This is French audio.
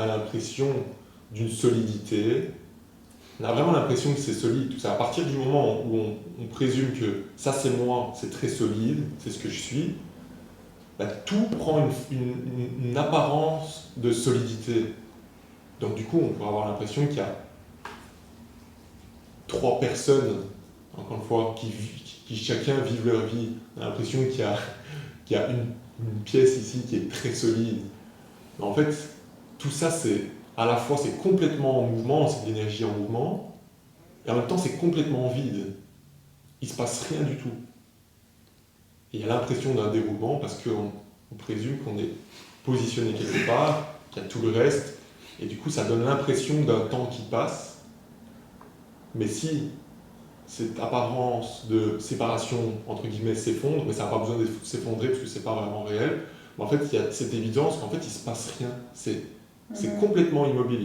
a l'impression d'une solidité, on a vraiment l'impression que c'est solide. Tout ça. À partir du moment où on présume que ça c'est moi, c'est très solide, c'est ce que je suis, bah, tout prend une apparence de solidité. Donc du coup, on peut avoir l'impression qu'il y a trois personnes, encore une fois, qui chacun vivent leur vie. On a l'impression qu'il y a une pièce ici qui est très solide. Mais en fait, tout ça, c'est à la fois c'est complètement en mouvement, c'est de l'énergie en mouvement, et en même temps c'est complètement vide. Il ne se passe rien du tout. Et il y a l'impression d'un déroulement parce qu'on présume qu'on est positionné quelque part, qu'il y a tout le reste, et du coup ça donne l'impression d'un temps qui passe. Mais si cette apparence de séparation, entre guillemets, s'effondre, mais ça n'a pas besoin de s'effondrer parce que c'est pas vraiment réel, mais en fait il y a cette évidence qu'en fait il ne se passe rien. C'est complètement immobile.